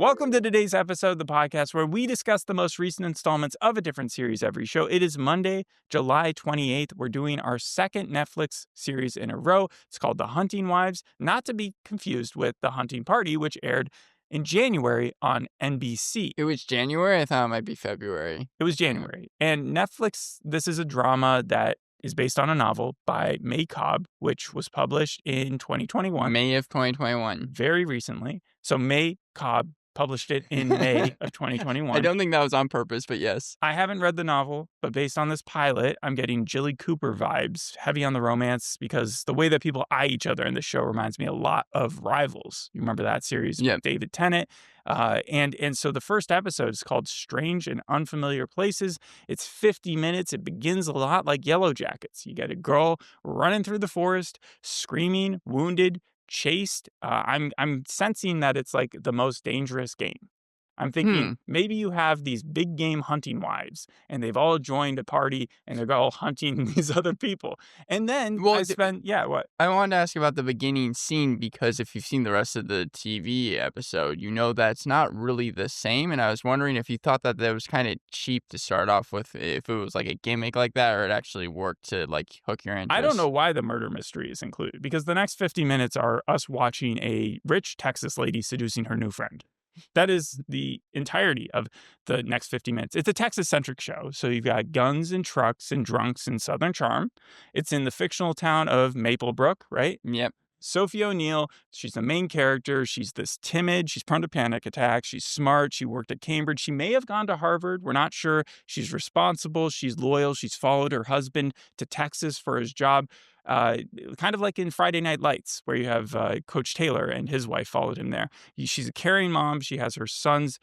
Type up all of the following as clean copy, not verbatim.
Welcome to today's episode of the podcast where we discuss the most recent installments of a different series every show. It is Monday, July 28th. We're doing our second Netflix series in a row. It's called The Hunting Wives, not to be confused with The Hunting Party, which aired in January on NBC. It was January? I thought it might be February. It was January. And Netflix, this is a drama that is based on a novel by May Cobb, which was published in 2021. May of 2021. Very recently. So May Cobb published it in May of 2021. I don't think that was on purpose, but yes. I haven't read the novel, but based on this pilot, I'm getting Jilly Cooper vibes, heavy on the romance, because the way that people eye each other in the show reminds me a lot of Rivals. You remember that series? Yep. With David Tennant. And so the first episode is called Strange and Unfamiliar Places. It's 50 minutes. It begins a lot like Yellow Jackets. You get a girl running through the forest, screaming, wounded, chased. I'm sensing that it's like the most dangerous game. I'm thinking maybe you have these big game hunting wives and they've all joined a party and they're all hunting these other people. And then what? I wanted to ask about the beginning scene because if you've seen the rest of the TV episode, you know that's not really the same. And I was wondering if you thought that was kind of cheap to start off with, if it was like a gimmick like that or it actually worked to like hook your interest. I don't know why the murder mystery is included because the next 50 minutes are us watching a rich Texas lady seducing her new friend. That is the entirety of the next 50 minutes. It's a Texas-centric show, so you've got guns and trucks and drunks and Southern charm. It's in the fictional town of Maple Brook, right? Yep. Sophie O'Neil, she's the main character. She's this timid. She's prone to panic attacks. She's smart. She worked at Cambridge. She may have gone to Harvard. We're not sure. She's responsible. She's loyal. She's followed her husband to Texas for his job. Kind of like in Friday Night Lights, where you have Coach Taylor and his wife followed him there. She's a caring mom. She has her son's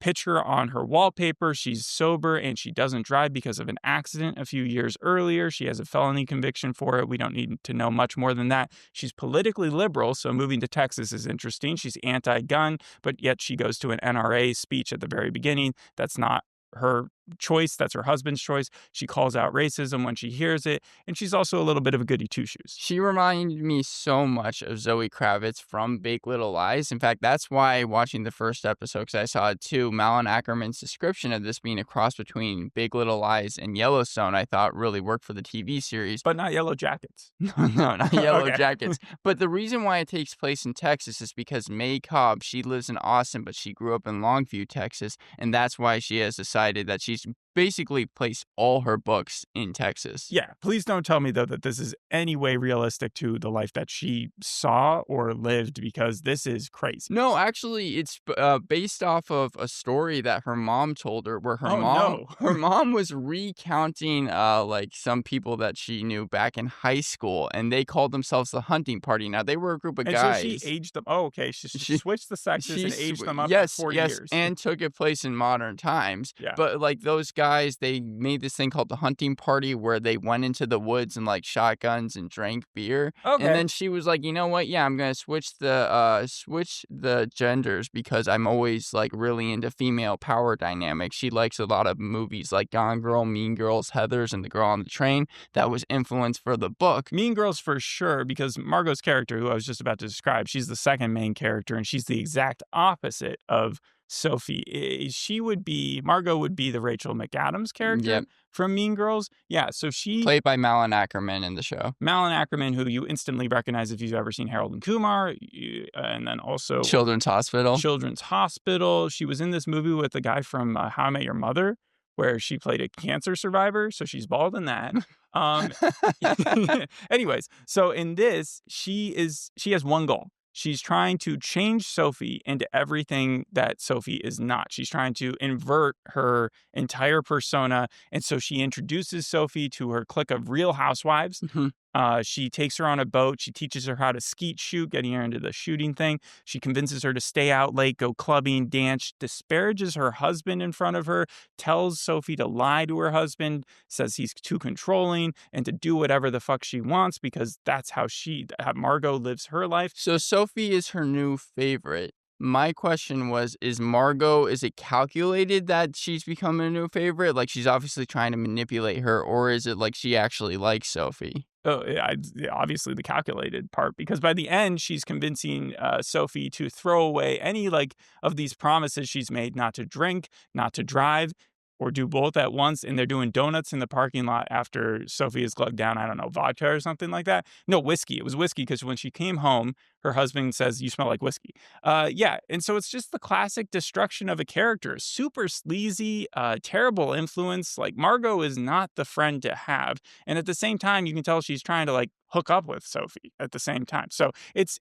picture on her wallpaper. She's sober and she doesn't drive because of an accident a few years earlier. She has a felony conviction for it. We don't need to know much more than that. She's politically liberal, so moving to Texas is interesting. She's anti-gun, but yet she goes to an NRA speech at the very beginning. That's not her choice. That's her husband's choice. She calls out racism when she hears it. And she's also a little bit of a goody two-shoes. She reminded me so much of Zoe Kravitz from Big Little Lies. In fact, that's why watching the first episode, because I saw it too, Malin Ackerman's description of this being a cross between Big Little Lies and Yellowstone, I thought really worked for the TV series. But not Yellow Jackets. No, not Yellow Jackets. But the reason why it takes place in Texas is because May Cobb, she lives in Austin, but she grew up in Longview, Texas. And that's why she has decided that she's basically placed all her books in Texas. Yeah. Please don't tell me, though, that this is any way realistic to the life that she saw or lived, because this is crazy. No, actually, it's based off of a story that her mom told her, where her mom was recounting like some people that she knew back in high school, and they called themselves the Hunting Party. Now, they were a group of guys. So she aged them. Oh, okay. She switched the sexes and aged them up for 4 years. And took it place in modern times. Yeah. But like those guys, they made this thing called the Hunting Party where they went into the woods and like shotguns and drank beer. Okay. And then she was like, you know what? Yeah, I'm gonna switch the genders because I'm always like really into female power dynamics. She likes a lot of movies like Gone Girl, Mean Girls, Heathers, and The Girl on the Train. That was influence for the book. Mean Girls for sure, because Margo's character, who I was just about to describe, she's the second main character, and she's the exact opposite of Sophie. Margo would be the Rachel McAdams character from Mean Girls. Yeah, so she... Played by Malin Ackerman in the show. Malin Ackerman, who you instantly recognize if you've ever seen Harold and Kumar, and then also... Children's Hospital. She was in this movie with the guy from How I Met Your Mother, where she played a cancer survivor, so she's bald in that. Anyways, so in this, she has one goal. She's trying to change Sophie into everything that Sophie is not. She's trying to invert her entire persona. And so she introduces Sophie to her clique of real housewives. Mm-hmm. She takes her on a boat. She teaches her how to skeet shoot, getting her into the shooting thing. She convinces her to stay out late, go clubbing, dance, disparages her husband in front of her, tells Sophie to lie to her husband, says he's too controlling, and to do whatever the fuck she wants because that's how Margo lives her life. So Sophie is her new favorite. My question was, is it calculated that she's become a new favorite? Like she's obviously trying to manipulate her, or is it like she actually likes Sophie? Oh, yeah, obviously the calculated part, because by the end, she's convincing Sophie to throw away any like of these promises she's made, not to drink, not to drive, or do both at once. And they're doing donuts in the parking lot after Sophie is glugged down, I don't know, vodka or something like that. No, whiskey. It was whiskey because when she came home, her husband says, "You smell like whiskey." Yeah. And so it's just the classic destruction of a character. Super sleazy, terrible influence. Like Margo is not the friend to have, and at the same time, you can tell she's trying to like hook up with Sophie at the same time. So it's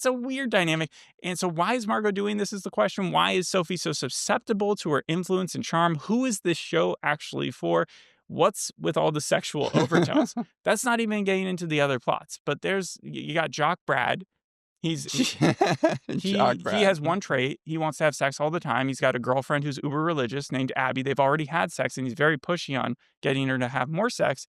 a weird dynamic. And so why is Margo doing this is the question. Why is Sophie so susceptible to her influence and charm? Who is this show actually for? What's with all the sexual overtones? That's not even getting into the other plots. But you got Jock Brad. He's Jock he Brad. has one trait. He wants to have sex all the time. He's got a girlfriend who's uber religious named Abby. They've already had sex, and he's very pushy on getting her to have more sex.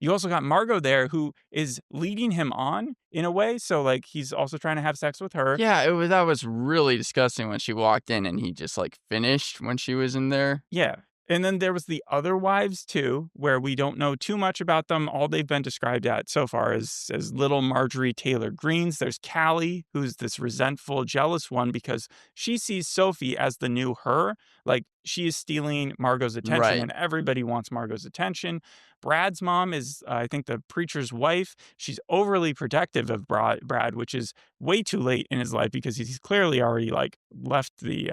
You also got Margo there who is leading him on in a way. So like he's also trying to have sex with her. Yeah, that was really disgusting when she walked in and he just like finished when she was in there. Yeah. And then there was the other wives too, where we don't know too much about them. All they've been described at so far as little Marjorie Taylor Greens. There's Callie, who's this resentful, jealous one because she sees Sophie as the new her. Like she is stealing Margot's attention, Right. and everybody wants Margot's attention. Brad's mom is, I think, the preacher's wife. She's overly protective of Brad, which is way too late in his life because he's clearly already like left the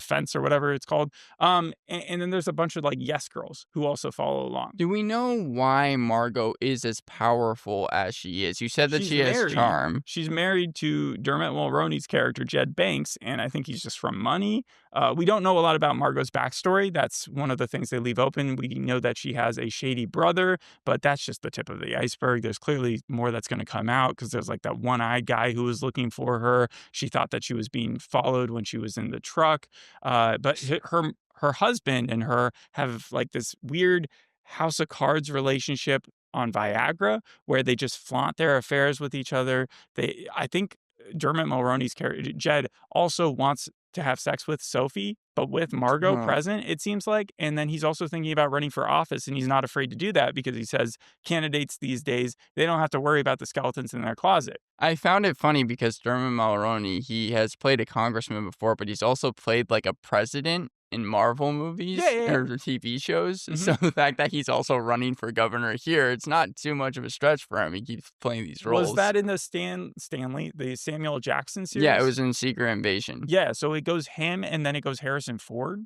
fence or whatever it's called. And then there's a bunch of like yes girls who also follow along. Do we know why Margo is as powerful as she is? You said that she has charm. She's married to Dermot Mulroney's character, Jed Banks, and I think he's just from money. We don't know a lot about Margot's backstory. That's one of the things they leave open. We know that she has a shady brother, but that's just the tip of the iceberg. There's clearly more that's going to come out because there's like that one-eyed guy who was looking for her. She thought that she was being followed when she was in the truck. But her husband and her have like this weird House of Cards relationship on Viagra where they just flaunt their affairs with each other. I think Dermot Mulroney's character Jed also wants to have sex with Sophie, but with Margo Huh. present, it seems like. And then he's also thinking about running for office, and he's not afraid to do that because he says candidates these days, they don't have to worry about the skeletons in their closet. I found it funny because Dermot Mulroney, he has played a congressman before, but he's also played like a president in Marvel movies Yeah. or TV shows. So the fact that he's also running for governor here, it's not too much of a stretch for him. He keeps playing these roles. Was that in the the Samuel Jackson series? Yeah, it was in Secret Invasion. Yeah, so it goes him and then it goes Harrison Ford.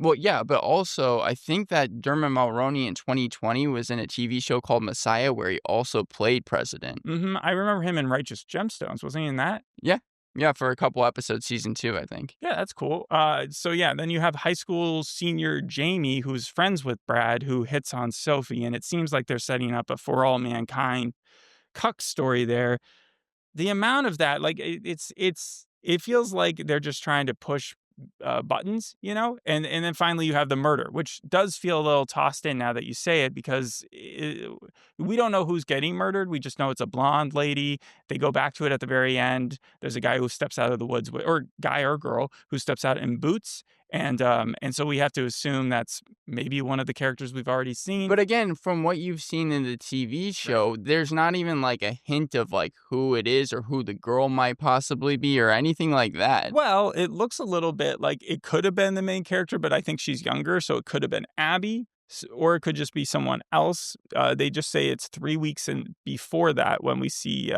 Well, yeah, but also I think that Dermot Mulroney in 2020 was in a TV show called Messiah where he also played president. I remember him in Righteous Gemstones. Wasn't he in that? Yeah. Yeah, for a couple episodes, season 2, I think. Yeah, that's cool. So yeah, then you have high school senior Jamie, who's friends with Brad, who hits on Sophie, and it seems like they're setting up a For All Mankind cuck story there. The amount of that, like it feels like they're just trying to push buttons, you know, and then finally you have the murder, which does feel a little tossed in now that you say it because we don't know who's getting murdered. We just know it's a blonde lady. They go back to it at the very end. There's a guy who steps out of the woods, or guy or girl who steps out in boots. And so we have to assume that's maybe one of the characters we've already seen. But again, from what you've seen in the TV show, there's not even like a hint of like who it is or who the girl might possibly be or anything like that. Well, it looks a little bit like it could have been the main character, but I think she's younger, so it could have been Abby, or it could just be someone else. They just say it's 3 weeks before that when we see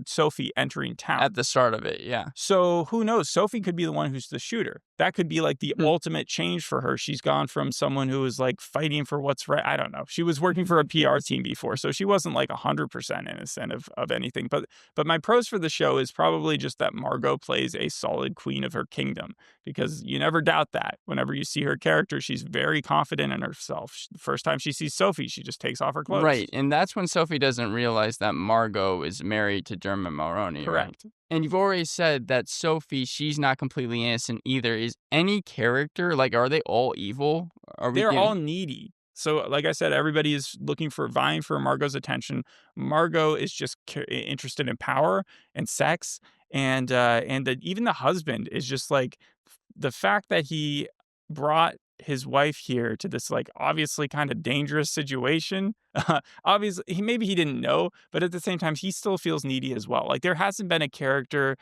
Sophie entering town. At the start of it, yeah. So who knows? Sophie could be the one who's the shooter. That could be like the ultimate change for her. She's gone from someone who was like fighting for what's right. I don't know. She was working for a PR team before, so she wasn't like 100% innocent of anything. But my pros for the show is probably just that Margo plays a solid queen of her kingdom, because you never doubt that. Whenever you see her character, she's very confident in herself. The first time she sees Sophie, she just takes off her clothes. Right, and that's when Sophie doesn't realize that Margo is married to Dermot Mulroney. Correct. Right? And you've already said that Sophie, she's not completely innocent either. Is any character, like, are they all evil? They're all needy. So, like I said, everybody is vying for Margot's attention. Margo is just interested in power and sex, and even the husband is just like the fact that he brought his wife here to this like obviously kind of dangerous situation. Obviously, maybe he didn't know, but at the same time, he still feels needy as well. Like there hasn't been a character.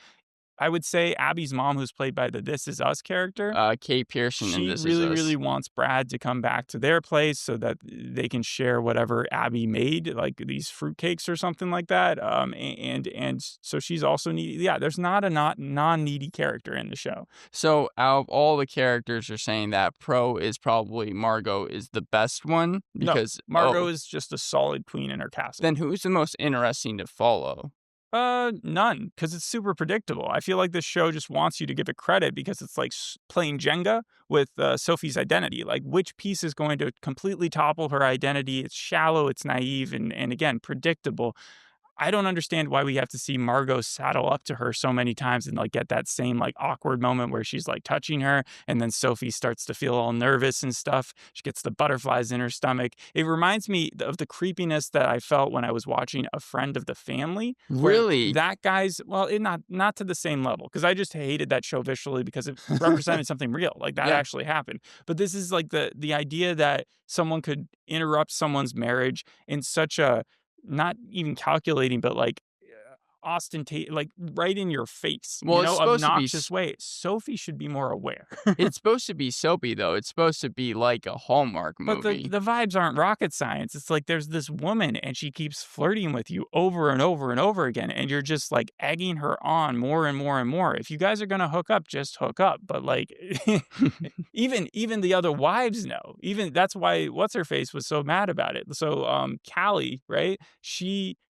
I would say Abby's mom, who's played by the This Is Us character, Kate Pearson and she This Is really, really Us. wants Brad to come back to their place so that they can share whatever Abby made, like these fruitcakes or something like that. And so she's also needy. Yeah, there's not a not non-needy character in the show. So out of all the characters, you're saying that Pro is probably Margo is the best one No, because Margo is just a solid queen in her castle. then who's the most interesting to follow? None, because it's super predictable. I feel like this show just wants you to give it credit because it's like playing Jenga with Sophie's identity. Like, which piece is going to completely topple her identity? It's shallow, it's naive, and again, predictable. I don't understand why we have to see Margo saddle up to her so many times and like get that same like awkward moment where she's like touching her and then Sophie starts to feel all nervous and stuff. She gets the butterflies in her stomach. It reminds me of the creepiness that I felt when I was watching A Friend of the Family. Where Really? that guy's well, not to the same level because I just hated that show visually because it represented something real. Like that Yeah. actually happened. But this is like the idea that someone could interrupt someone's marriage in such a not even calculating, but like like right in your face, Well, it's supposed to be obnoxious way. Sophie should be more aware. it's supposed to be soapy though. It's supposed to be like a Hallmark But the movie. the vibes aren't rocket science. It's like there's this woman and she keeps flirting with you over and over and over again, and you're just like egging her on more and more and more. If you guys are gonna hook up, just hook up. But like even the other wives know. Even that's why what's her face was so mad about it. So Callie, right?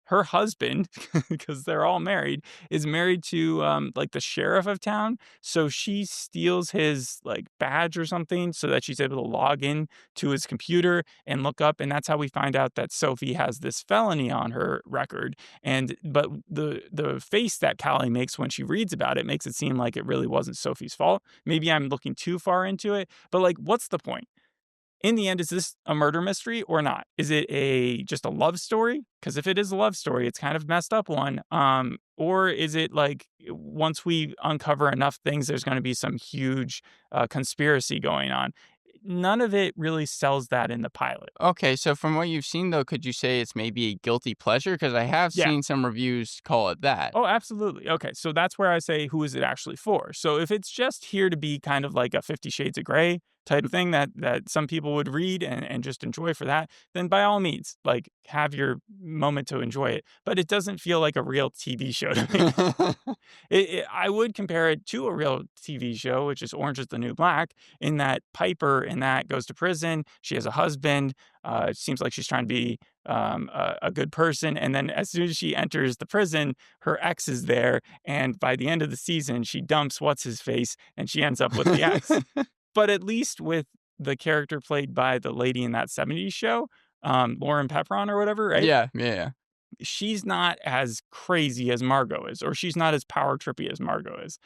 Her husband, because they're all married, is married to like the sheriff of town. So she steals his like badge or something so that she's able to log in to his computer and look up. And that's how we find out that Sophie has this felony on her record. But the face that Callie makes when she reads about it makes it seem like it really wasn't Sophie's fault. Maybe I'm looking too far into it, but like, what's the point? In the end, is this a murder mystery or not? Is it just a love story? Because if it is a love story, it's kind of messed up one. Or is it like once we uncover enough things, there's going to be some huge conspiracy going on? None of it really sells that in the pilot. Okay, so from what you've seen though, could you say it's maybe a guilty pleasure? Because I have Yeah. seen some reviews call it that. Oh, absolutely. Okay, so that's where I say, who is it actually for? So if it's just here to be kind of like a 50 Shades of Grey type thing that some people would read and just enjoy for that, then by all means, like have your moment to enjoy it. But it doesn't feel like a real TV show to me. I would compare it to a real TV show, which is Orange is the New Black, in that Piper in that goes to prison. She has a husband. It seems like she's trying to be a good person. And then as soon as she enters the prison, her ex is there. And by the end of the season, she dumps what's his face and she ends up with the ex. But at least with the character played by the lady in that 70s show, Lauren Pepron or whatever, right? Yeah. She's not as crazy as Margo is, or she's not as power trippy as Margo is.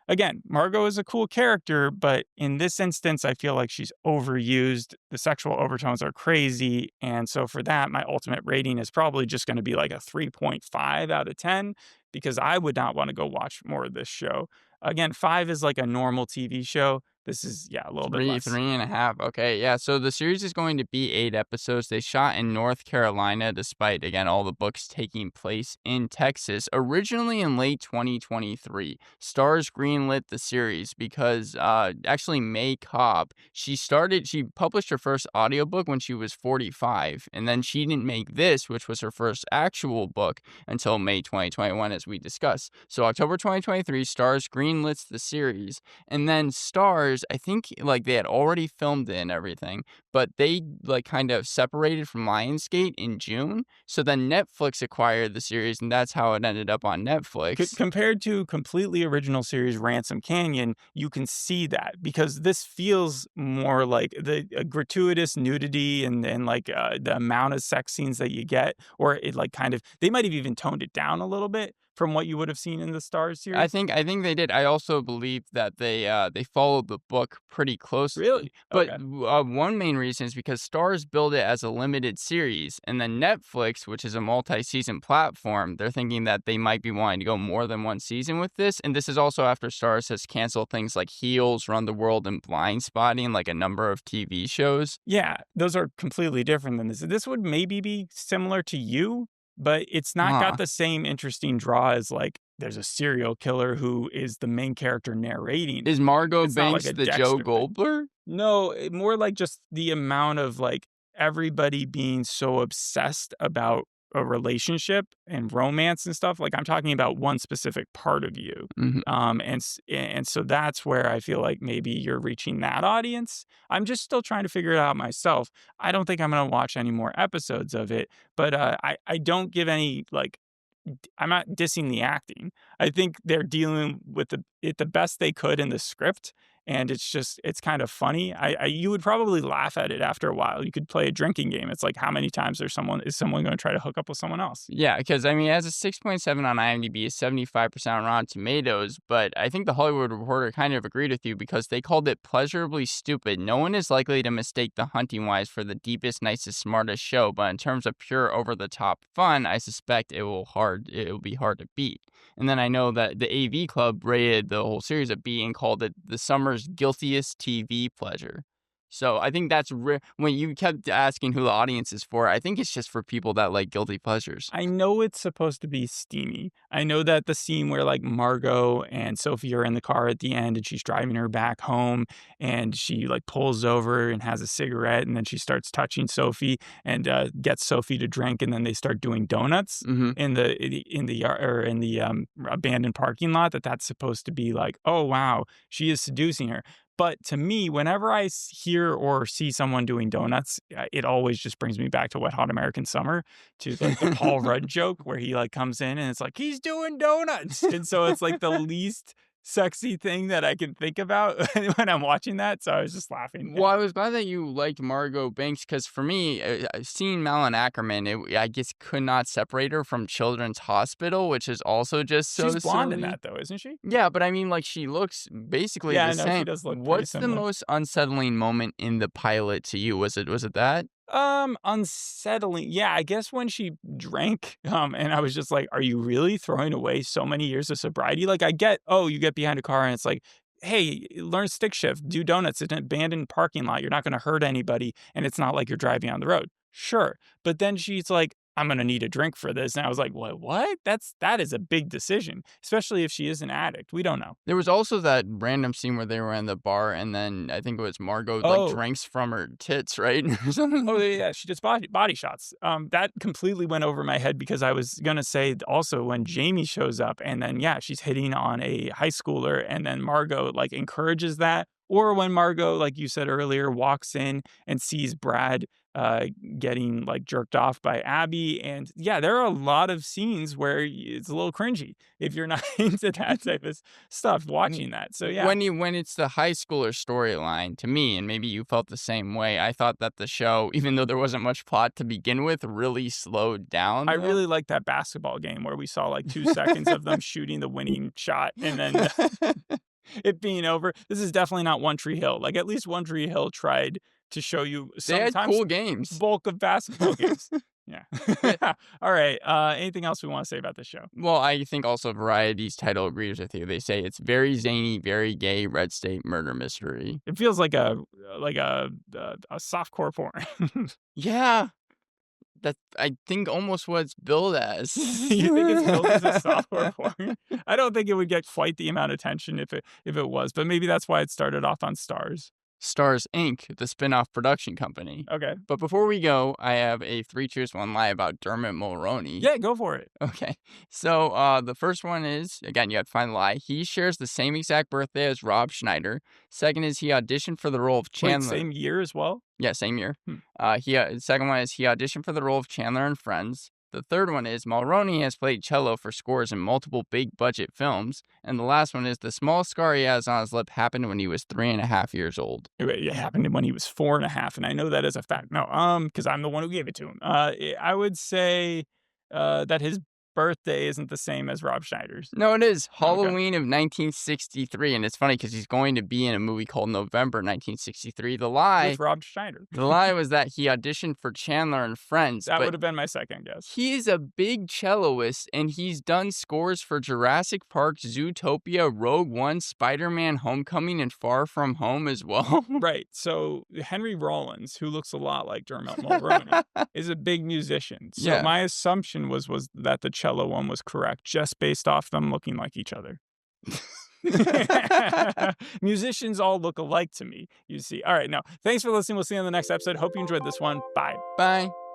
Again, Margo is a cool character, but in this instance, I feel like she's overused. The sexual overtones are crazy. And so for that, my ultimate rating is probably just going to be like a 3.5 out of 10 because I would not want to go watch more of this show. Again, 5 is like a normal TV show. This is, a little bit less. 3.5. Okay, yeah. So the series is going to be 8 episodes. They shot in North Carolina, despite, again, all the books taking place in Texas. Originally in late 2023, Starz greenlit the series because actually May Cobb, she published her first audiobook when she was 45, and then she didn't make this, which was her first actual book, until May 2021, as we discussed. So October 2023, Starz greenlits the series, and then Starz, I think like they had already filmed it and everything, but they like kind of separated from Lionsgate in June. So then Netflix acquired the series, and that's how it ended up on Netflix. Compared to completely original series Ransom Canyon, you can see that because this feels more like the gratuitous nudity and like the amount of sex scenes that you get, or it like kind of they might have even toned it down a little bit. from what you would have seen in the Stars I series? think I think they did. I also believe that they followed the book pretty closely. Really? But Okay. one main reason is because Stars build it as a limited series, and then Netflix, which is a multi-season platform, they're thinking that they might be wanting to go more than one season with this. And this is also after Stars has canceled things like Heels, Run the World, and Blind Spotting, like a number of TV shows. Yeah, those are completely different than this. This would maybe be similar to You, but it's not got Huh. the same interesting draw as, like, there's a serial killer who is the main character narrating. Is Margo It's not like Banks a the Joe Dexter thing. Goldberg? No, more like just the amount of, like, everybody being so obsessed about a relationship and romance and stuff. Like, I'm talking about one specific part of You. Mhm. And so that's where I feel like maybe you're reaching that audience. I'm just still trying to figure it out myself. I don't think I'm gonna watch any more episodes of it, but, I don't give any, like, I'm not dissing the acting. I think they're dealing with the best they could in the script, and it's kind of funny. You would probably laugh at it after a while. You could play a drinking game. It's like, how many times is someone going to try to hook up with someone else? Yeah, because I mean, it has a 6.7 on IMDb, a 75% on Rotten Tomatoes, but I think the Hollywood Reporter kind of agreed with you because they called it pleasurably stupid. No one is likely to mistake The Hunting Wives for the deepest, nicest, smartest show, but in terms of pure over-the-top fun, I suspect it will be hard to beat. And then I know that the AV Club rated the whole series a B and called it the summer's guiltiest TV pleasure. So I think that's when you kept asking who the audience is for, I think it's just for people that like guilty pleasures. I know it's supposed to be steamy. I know that the scene where, like, Margo and Sophie are in the car at the end and she's driving her back home and she, like, pulls over and has a cigarette and then she starts touching Sophie and, gets Sophie to drink, and then they start doing donuts Mhm. in the yard or in the, abandoned parking lot, that's supposed to be like, "Oh, wow, she is seducing her." But to me, whenever I hear or see someone doing donuts, it always just brings me back to Wet Hot American Summer, to like the Paul Rudd joke where he like comes in and it's like he's doing donuts, and so it's like the least sexy thing that I can think about when I'm watching that. So I was just laughing. Well, I was glad that you liked Margo Banks because for me, seeing Malin Ackerman, I guess could not separate her from Children's Hospital, which is also just She's so blonde in silly. that though, isn't she? Yeah, but I mean, like, she looks basically Yeah, the I know she same. does look pretty What's the similar. most unsettling moment in the pilot to you? Was it that? Unsettling. Yeah, I guess when she drank, and I was just like, "Are you really throwing away so many years of sobriety?" Like, I get, oh, you get behind a car and it's like, "Hey, learn stick shift, do donuts in an abandoned parking lot. You're not gonna hurt anybody, and it's not like you're driving on the road." Sure, but then she's like, "I'm gonna need a drink for this," and I was like, What? That is a big decision, especially if she is an addict. We don't know." There was also that random scene where they were in the bar, and then I think it was Margot like Oh, drinks from her tits, right? Or Oh, something. yeah, yeah, she does body shots. That completely went over my head because I was gonna say also when Jamie shows up and then, yeah, she's hitting on a high schooler and then Margot, like, encourages that, or when Margot, like you said earlier, walks in and sees Brad, uh, getting, like, jerked off by Abby, and, yeah, there are a lot of scenes where it's a little cringy if you're not into that type of stuff W watching that, so, yeah. when it's the high schooler storyline, to me, and maybe you felt the same way, I thought that the show, even though there wasn't much plot to begin with, really slowed down I though. really like that basketball game where we saw, like, 2 seconds of them shooting the winning shot and then it being over. This is definitely not One Tree Hill. Like, at least One Tree Hill tried to show you They had sometimes cool games. bulk of basketball games. Yeah. But Alright, anything else we wanna say about this show? well, I think also Variety's title agrees with you. They say it's very zany, very gay, red state murder mystery. It feels like a softcore porn. Yeah, that I think almost what it's billed as. You think it's billed as a softcore porn? I don't think it would get quite the amount of attention if it was, but maybe that's why it started off on Stars. Stars Inc., the spin-off production company. Okay. But before we go, I have a 3 Cheers, 1 Lie about Dermot Mulroney. Yeah, go for it. Okay. So, the first one is, again, you have to find the lie. He shares the same exact birthday as Rob Schneider. Second is he auditioned for the role of Wait, Chandler. same year as well? Yeah, same year. Hmm. The second one is he auditioned for the role of Chandler in Friends. The third one is Mulroney has played cello for scores in multiple big budget films. And the last one is the small scar he has on his lip happened when he was 3.5 years old. It happened when he was 4.5, and I know that as a fact. No, because I'm the one who gave it to him. I would say that his birthday isn't the same as Rob Schneider's. No, it is. Okay. Halloween of 1963, and it's funny because he's going to be in a movie called November 1963. With Rob Schneider. The lie was that he auditioned for Chandler and Friends, That but would have been my second guess. he's a big celloist, and he's done scores for Jurassic Park, Zootopia, Rogue One, Spider-Man, Homecoming, and Far From Home as well. Right. So Henry Rollins, who looks a lot like Dermot Mulroney, is a big musician. So Yeah. my assumption was that the cello one was correct, just based off them looking like each other. Musicians all look alike to me, you see. All right, now, thanks for listening. We'll see you on the next episode. Hope you enjoyed this one. Bye. Bye.